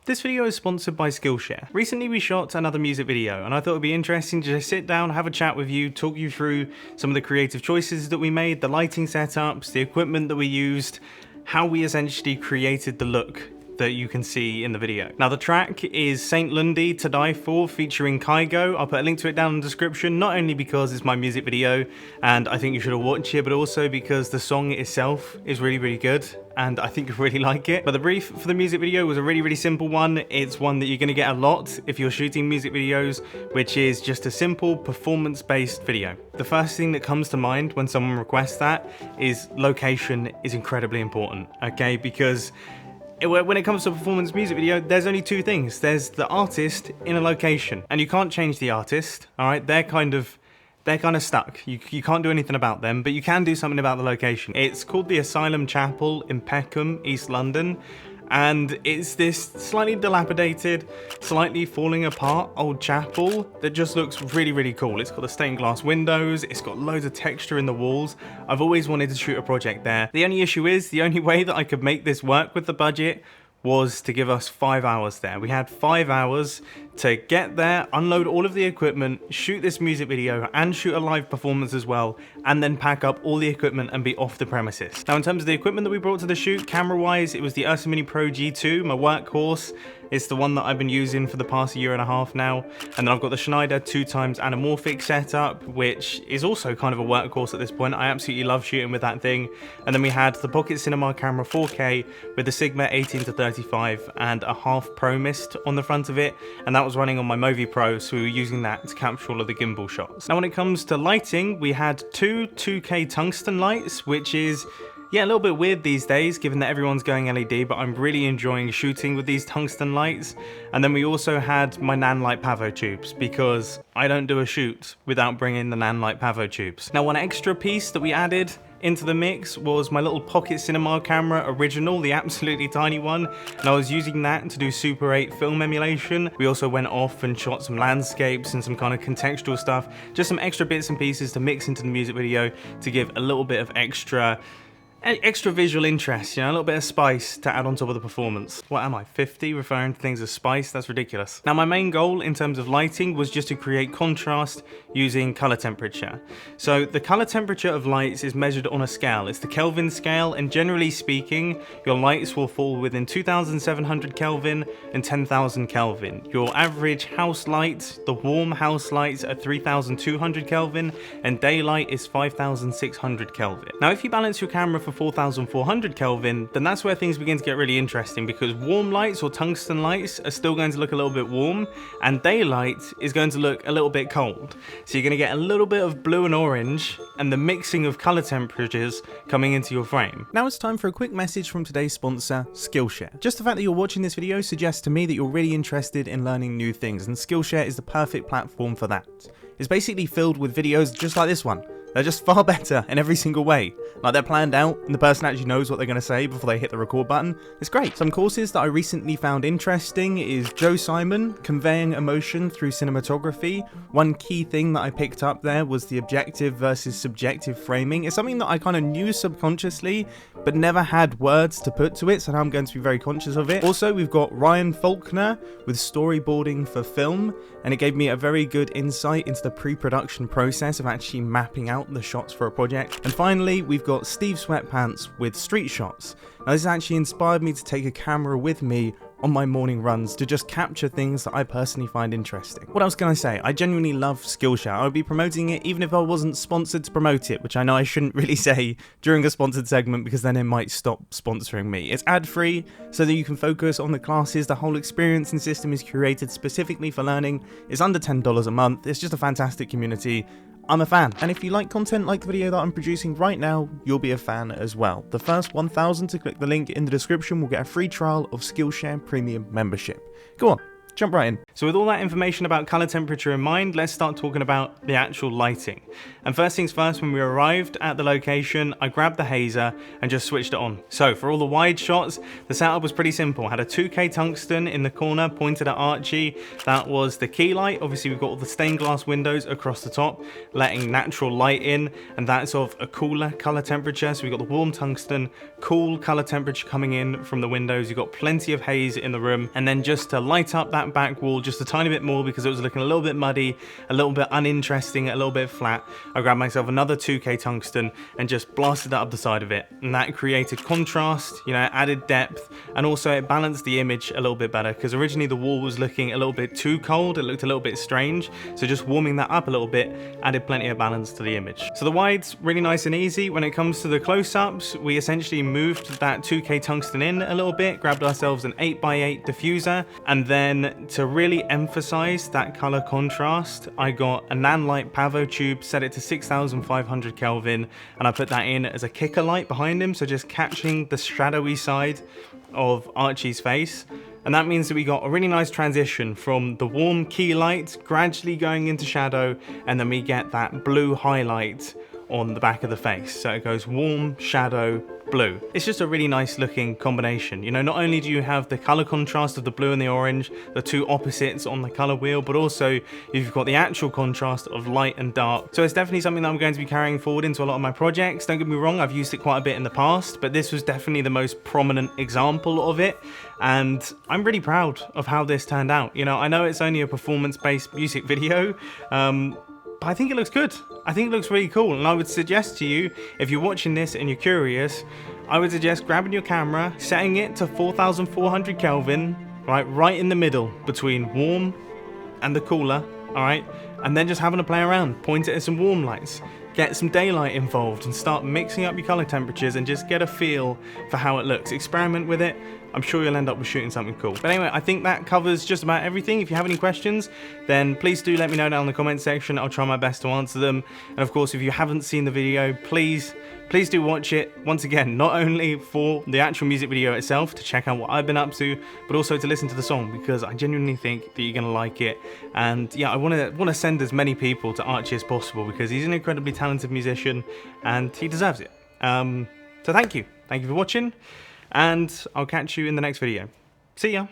This video is sponsored by Skillshare. Recently we shot another music video and I thought it would be interesting to just sit down, have a chat with you, talk you through some of the creative choices that we made, the lighting setups, the equipment that we used, how we essentially created the look that you can see in the video. Now the track is Saint Lundi to Die For featuring Kygo. I'll put a link to it down in the description, not only because it's my music video and I think you should all watch it, but also because the song itself is really good and I think you'll really like it. But the brief for the music video was a really simple one. It's one that you're going to get a lot if you're shooting music videos, which is just a simple performance-based video. The first thing that comes to mind when someone requests that is location is incredibly important, okay? Because when it comes to a performance music video, there's only two things. There's the artist in a location, and you can't change the artist, all right? They're kind of stuck. You can't do anything about them, but you can do something about the location. It's called the Asylum Chapel in Peckham, East London, and it's this slightly dilapidated, slightly falling apart old chapel that just looks really cool. It's got the stained glass windows, it's got loads of texture in the walls. I've always wanted to shoot a project there. The only issue is, the only way that I could make this work with the budget was to give us 5 hours there. We had 5 hours to get there, unload all of the equipment, shoot this music video, and shoot a live performance as well, and then pack up all the equipment and be off the premises. Now, in terms of the equipment that we brought to the shoot, camera-wise, it was the URSA Mini Pro G2, my workhorse. It's the one that I've been using for the past year and a half now. And then I've got the Shneider 2x Anamorphic setup, which is also kind of a workhorse at this point. I absolutely love shooting with that thing. And then we had the Pocket Cinema Camera 4K with the Sigma 18-35 and a half Pro Mist on the front of it. And that was running on my Movi Pro, so we were using that to capture all of the gimbal shots. Now when it comes to lighting, we had two 2K tungsten lights, which is a little bit weird these days given that everyone's going LED, but I'm really enjoying shooting with these tungsten lights. And then we also had my Nanlite Pavo tubes because I don't do a shoot without bringing the Nanlite Pavo tubes. Now one extra piece that we added into the mix was my little Pocket Cinema camera original, the absolutely tiny one, and I was using that to do Super 8 film emulation. We also went off and shot some landscapes and some kind of contextual stuff, just some extra bits and pieces to mix into the music video to give a little bit of extra visual interest, you know, a little bit of spice to add on top of the performance. What am I, 50, referring to things as spice? That's ridiculous. Now my main goal in terms of lighting was just to create contrast using color temperature. So the color temperature of lights is measured on a scale. It's the Kelvin scale, and generally speaking, your lights will fall within 2700 Kelvin and 10,000 Kelvin. Your average house light, the warm house lights, are 3200 Kelvin, and daylight is 5600 Kelvin. Now if you balance your camera for 4400 Kelvin, then that's where things begin to get really interesting, because warm lights or tungsten lights are still going to look a little bit warm, and daylight is going to look a little bit cold. So you're going to get a little bit of blue and orange and the mixing of color temperatures coming into your frame. Now it's time for a quick message from today's sponsor, Skillshare. Just the fact that you're watching this video suggests to me that you're really interested in learning new things, and Skillshare is the perfect platform for that. It's basically filled with videos just like this one. They're just far better in every single way. Like, they're planned out and the person actually knows what they're going to say before they hit the record button. It's great. Some courses that I recently found interesting is Joe Simon, Conveying Emotion Through Cinematography. One key thing that I picked up there was the objective versus subjective framing. It's something that I kind of knew subconsciously, but never had words to put to it, so now I'm going to be very conscious of it. Also, we've got Ryan Faulkner with Storyboarding for Film, and it gave me a very good insight into the pre-production process of actually mapping out the shots for a project. And finally, we've got Steve Sweatpants with Street Shots. Now this actually inspired me to take a camera with me on my morning runs to just capture things that I personally find interesting. What else can I say? I genuinely love Skillshare. I would be promoting it even if I wasn't sponsored to promote it, which I know I shouldn't really say during a sponsored segment because then it might stop sponsoring me. It's ad-free so that you can focus on the classes. The whole experience and system is curated specifically for learning. It's under $10 a month. It's just a fantastic community. I'm a fan, and if you like content like the video that I'm producing right now, you'll be a fan as well. The first 1,000 to click the link in the description will get a free trial of Skillshare Premium membership. Go on, jump right in. So with all that information about color temperature in mind, let's start talking about the actual lighting. And first things first, when we arrived at the location, I grabbed the hazer and just switched it on. So for all the wide shots, the setup was pretty simple. I had a 2K tungsten in the corner pointed at Archie. That was the key light. Obviously we've got all the stained glass windows across the top, letting natural light in, and that's of a cooler color temperature. So we've got the warm tungsten, cool color temperature coming in from the windows. You've got plenty of haze in the room. And then just to light up that back wall just a tiny bit more because it was looking a little bit muddy, a little bit uninteresting, a little bit flat, I grabbed myself another 2K tungsten and just blasted that up the side of it. And that created contrast, you know, added depth, and also it balanced the image a little bit better because originally the wall was looking a little bit too cold. It looked a little bit strange. So just warming that up a little bit added plenty of balance to the image. So the wide's really nice and easy. When it comes to the close-ups, we essentially moved that 2K tungsten in a little bit, grabbed ourselves an 8x8 diffuser, and then to really emphasize that color contrast, I got a Nanlite Pavo tube, set it to 6500 Kelvin, and I put that in as a kicker light behind him, so just catching the shadowy side of Archie's face. And that means that we got a really nice transition from the warm key light gradually going into shadow, and then we get that blue highlight on the back of the face. So it goes warm, shadow, blue. It's just a really nice looking combination. You know, not only do you have the color contrast of the blue and the orange, the two opposites on the color wheel, but also you've got the actual contrast of light and dark. So it's definitely something that I'm going to be carrying forward into a lot of my projects. Don't get me wrong, I've used it quite a bit in the past, but this was definitely the most prominent example of it. And I'm really proud of how this turned out. You know, I know it's only a performance-based music video, but I think it looks good. I think it looks really cool, and I would suggest to you, if you're watching this and you're curious, I would suggest grabbing your camera, setting it to 4400 Kelvin, right in the middle between warm and the cooler, alright, and then just having a play around, point it at some warm lights, get some daylight involved and start mixing up your color temperatures and just get a feel for how it looks. Experiment with it. I'm sure you'll end up with shooting something cool. But anyway, I think that covers just about everything. If you have any questions, then please do let me know down in the comment section. I'll try my best to answer them. And of course, if you haven't seen the video, please do watch it. Once again, not only for the actual music video itself, to check out what I've been up to, but also to listen to the song, because I genuinely think that you're going to like it. And yeah, I want to send as many people to Archie as possible because he's an incredibly talented musician and he deserves it. So thank you for watching, and I'll catch you in the next video. See ya.